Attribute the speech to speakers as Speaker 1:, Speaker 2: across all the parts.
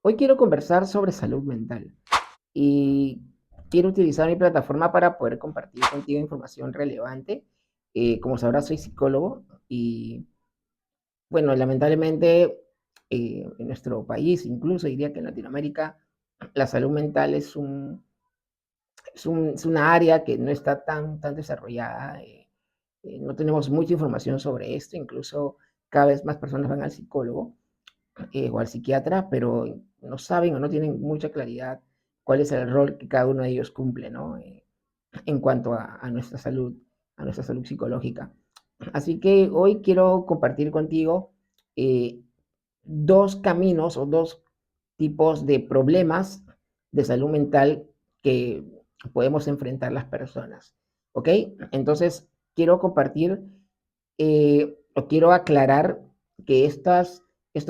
Speaker 1: Hoy quiero conversar sobre salud mental y quiero utilizar mi plataforma para poder compartir contigo información relevante. Como sabrás, soy psicólogo y, bueno, lamentablemente en nuestro país, incluso diría que en Latinoamérica, la salud mental es una área que no está tan desarrollada. No tenemos mucha información sobre esto, incluso cada vez más personas van al psicólogo o al psiquiatra, pero no saben o no tienen mucha claridad cuál es el rol que cada uno de ellos cumple, ¿no? En cuanto a nuestra salud psicológica. Así que hoy quiero compartir contigo eh, dos caminos o dos tipos de problemas de salud mental que podemos enfrentar las personas. ¿Ok? Entonces, quiero compartir o quiero aclarar que estos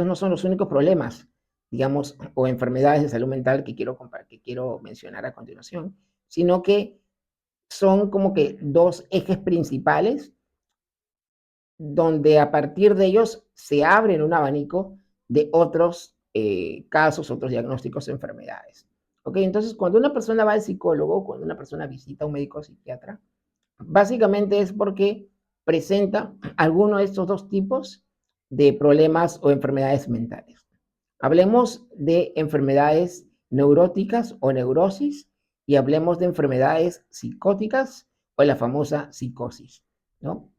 Speaker 1: no son los únicos problemas, digamos, o enfermedades de salud mental que quiero mencionar a continuación, sino que son como que dos ejes principales donde a partir de ellos se abren un abanico de otros casos, otros diagnósticos de enfermedades. ¿Ok? Entonces, cuando una persona va al psicólogo, cuando una persona visita a un médico psiquiatra, básicamente es porque presenta alguno de estos dos tipos de problemas o enfermedades mentales. Hablemos de enfermedades neuróticas o neurosis y hablemos de enfermedades psicóticas o la famosa psicosis, ¿no?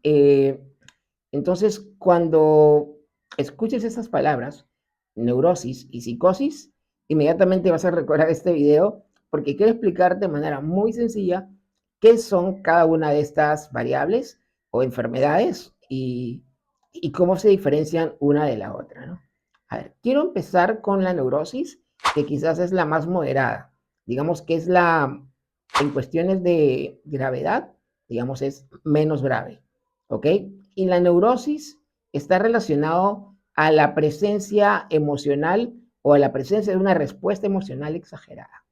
Speaker 1: Eh, entonces, cuando escuches esas palabras, neurosis y psicosis, inmediatamente vas a recordar este video porque quiero explicarte de manera muy sencilla qué son cada una de estas variables o enfermedades y cómo se diferencian una de la otra, ¿no? A ver, quiero empezar con la neurosis, que quizás es la más moderada. Digamos que es en cuestiones de gravedad, digamos, es menos grave. ¿Ok? Y la neurosis está relacionado a la presencia emocional o a la presencia de una respuesta emocional exagerada,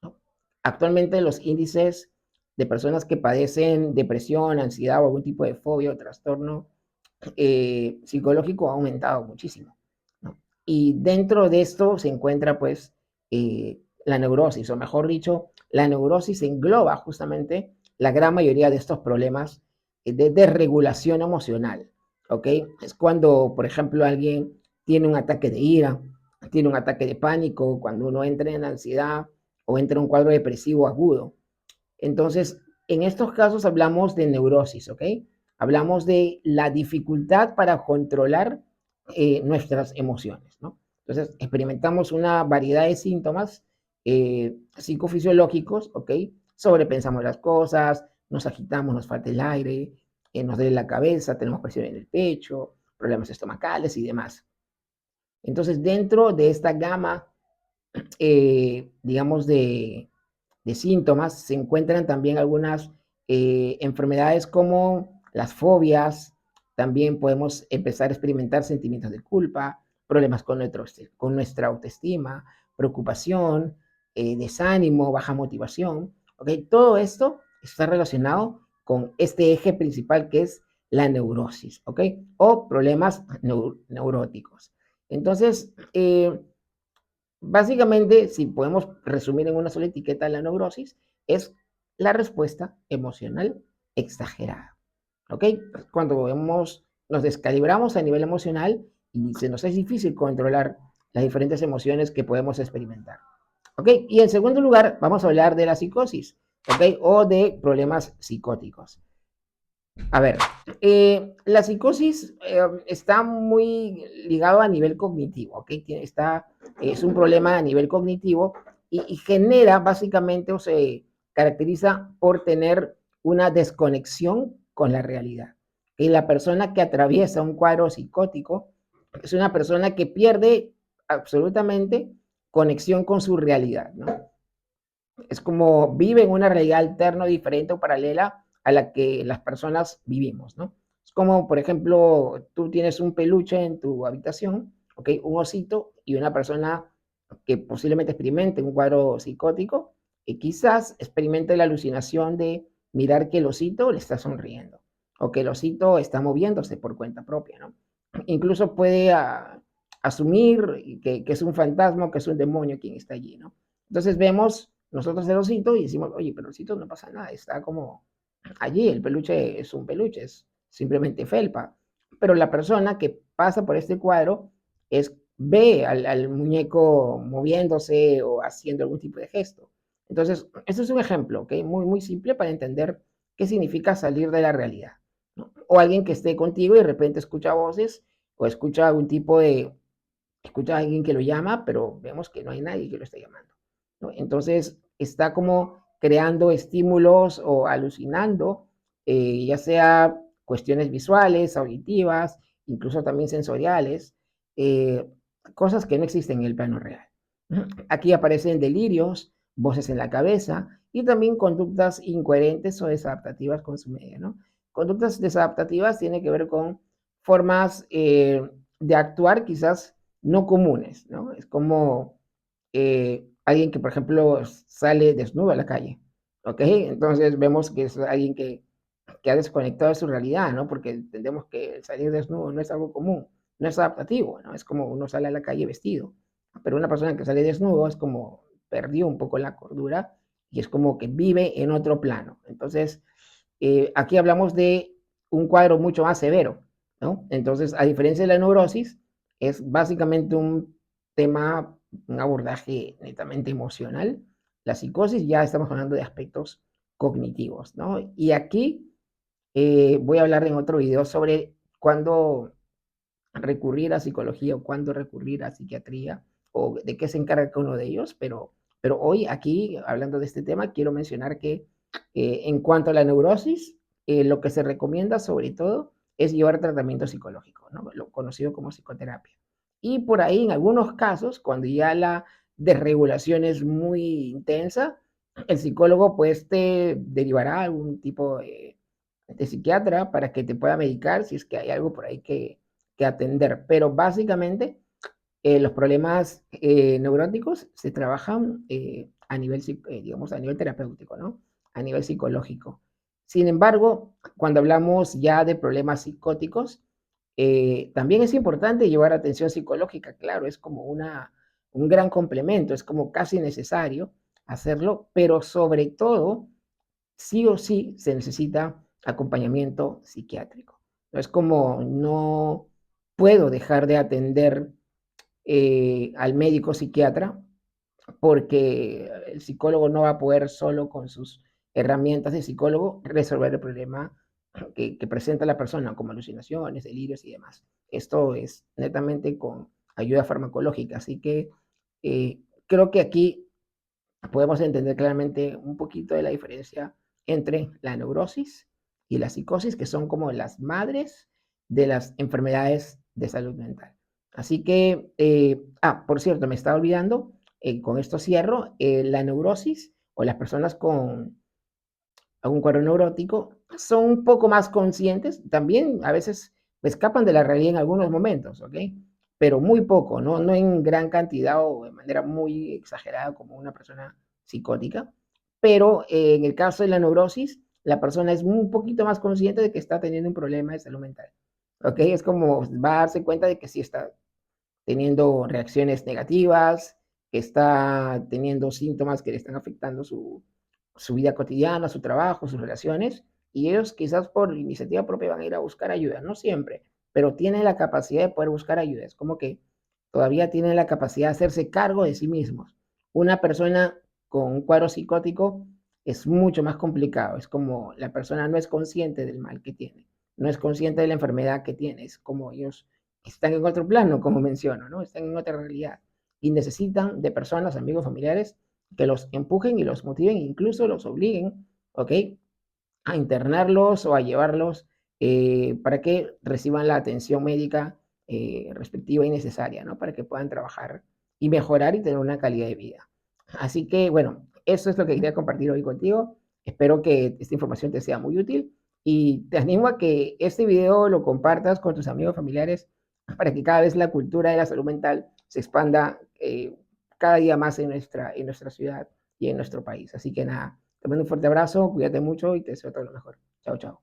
Speaker 1: ¿no? Actualmente los índices de personas que padecen depresión, ansiedad o algún tipo de fobia o trastorno psicológico ha aumentado muchísimo, ¿no? Y dentro de esto se encuentra pues la neurosis, o mejor dicho, la neurosis engloba justamente la gran mayoría de estos problemas de desregulación emocional, ¿ok? Es cuando, por ejemplo, alguien tiene un ataque de ira, tiene un ataque de pánico, cuando uno entra en ansiedad o entra en un cuadro depresivo agudo. Entonces, en estos casos hablamos de neurosis, ¿ok? Hablamos de la dificultad para controlar nuestras emociones, ¿no? Entonces, experimentamos una variedad de síntomas psicofisiológicos, ¿ok? Sobrepensamos las cosas, nos agitamos, nos falta el aire, nos duele la cabeza, tenemos presión en el pecho, problemas estomacales y demás. Entonces, dentro de esta gama, digamos, de síntomas, se encuentran también algunas enfermedades como las fobias, también podemos empezar a experimentar sentimientos de culpa, problemas con nuestra autoestima, preocupación, desánimo, baja motivación. ¿Okay? Todo esto está relacionado con este eje principal que es la neurosis, ¿ok? O problemas neuróticos. Entonces, básicamente, si podemos resumir en una sola etiqueta la neurosis, es la respuesta emocional exagerada. ¿Ok? Cuando nos descalibramos a nivel emocional y se nos es difícil controlar las diferentes emociones que podemos experimentar. ¿Ok? Y en segundo lugar, vamos a hablar de la psicosis, ¿ok? O de problemas psicóticos. A ver, la psicosis está muy ligado a nivel cognitivo, ¿ok? Es un problema a nivel cognitivo y genera básicamente o se caracteriza por tener una desconexión con la realidad. Y la persona que atraviesa un cuadro psicótico es una persona que pierde absolutamente conexión con su realidad, ¿no? Es como vive en una realidad alterna, diferente o paralela a la que las personas vivimos, ¿no? Es como, por ejemplo, tú tienes un peluche en tu habitación, ¿ok? Un osito y una persona que posiblemente experimente un cuadro psicótico y quizás experimente la alucinación de mirar que el osito le está sonriendo o que el osito está moviéndose por cuenta propia, ¿no? Incluso puede asumir que es un fantasma, que es un demonio quien está allí, ¿no? Entonces vemos nosotros el osito y decimos, oye, pero el osito no pasa nada, está como allí, el peluche es un peluche, es simplemente felpa. Pero la persona que pasa por este cuadro ve al muñeco moviéndose o haciendo algún tipo de gesto. Entonces, este es un ejemplo, ¿ok? Muy, muy simple para entender qué significa salir de la realidad, ¿no? O alguien que esté contigo y de repente escucha voces o escucha algún tipo de, escucha a alguien que lo llama, pero vemos que no hay nadie que lo esté llamando, ¿no? Entonces, está como creando estímulos o alucinando, ya sea cuestiones visuales, auditivas, incluso también sensoriales, eh, cosas que no existen en el plano real. Aquí aparecen delirios, voces en la cabeza y también conductas incoherentes o desadaptativas con su medio, ¿no? Conductas desadaptativas tienen que ver con formas de actuar quizás no comunes, ¿no? Es como alguien que, por ejemplo, sale desnudo a la calle, ¿ok? Entonces vemos que es alguien que ha desconectado de su realidad, ¿no? Porque entendemos que el salir desnudo no es algo común, no es adaptativo, ¿no? Es como uno sale a la calle vestido, pero una persona que sale desnudo es como perdió un poco la cordura y es como que vive en otro plano. Entonces, aquí hablamos de un cuadro mucho más severo, ¿no? Entonces, a diferencia de la neurosis, es básicamente un tema, un abordaje netamente emocional. La psicosis ya estamos hablando de aspectos cognitivos, ¿no? Y aquí voy a hablar en otro video sobre cuándo recurrir a psicología o cuándo recurrir a psiquiatría o de qué se encarga cada uno de ellos, pero hoy aquí, hablando de este tema, quiero mencionar que en cuanto a la neurosis, lo que se recomienda sobre todo es llevar tratamiento psicológico, ¿no? Lo conocido como psicoterapia. Y por ahí, en algunos casos, cuando ya la desregulación es muy intensa, el psicólogo pues te derivará a algún tipo de psiquiatra para que te pueda medicar si es que hay algo por ahí que atender. Pero básicamente los problemas neuróticos se trabajan a nivel, digamos, a nivel terapéutico, ¿no? A nivel psicológico. Sin embargo, cuando hablamos ya de problemas psicóticos, también es importante llevar atención psicológica, claro, es como un gran complemento, es como casi necesario hacerlo, pero sobre todo sí o sí se necesita acompañamiento psiquiátrico. No es como no puedo dejar de atender al médico psiquiatra porque el psicólogo no va a poder solo con sus herramientas de psicólogo resolver el problema que presenta la persona, como alucinaciones, delirios y demás. Esto es netamente con ayuda farmacológica, así que creo que aquí podemos entender claramente un poquito de la diferencia entre la neurosis y la psicosis, que son como las madres de las enfermedades de salud mental. Así que, por cierto, me estaba olvidando, con esto cierro, la neurosis o las personas con algún cuadro neurótico son un poco más conscientes, también a veces escapan de la realidad en algunos momentos, ¿ok? Pero muy poco, ¿no? No en gran cantidad o de manera muy exagerada como una persona psicótica, pero en el caso de la neurosis, la persona es un poquito más consciente de que está teniendo un problema de salud mental, ¿ok? Es como va a darse cuenta de que sí está teniendo reacciones negativas, que está teniendo síntomas que le están afectando su vida cotidiana, su trabajo, sus relaciones, y ellos quizás por iniciativa propia van a ir a buscar ayuda, no siempre, pero tienen la capacidad de poder buscar ayuda, es como que todavía tienen la capacidad de hacerse cargo de sí mismos. Una persona con un cuadro psicótico es mucho más complicado, es como la persona no es consciente del mal que tiene, no es consciente de la enfermedad que tiene, es como ellos están en otro plano, como menciono, ¿no? Están en otra realidad y necesitan de personas, amigos, familiares que los empujen y los motiven, incluso los obliguen, ¿ok? A internarlos o a llevarlos para que reciban la atención médica respectiva y necesaria, ¿no? Para que puedan trabajar y mejorar y tener una calidad de vida. Así que, bueno, eso es lo que quería compartir hoy contigo. Espero que esta información te sea muy útil y te animo a que este video lo compartas con tus amigos familiares para que cada vez la cultura de la salud mental se expanda cada día más en nuestra ciudad y en nuestro país. Así que nada, te mando un fuerte abrazo, cuídate mucho y te deseo todo lo mejor. Chao, chao.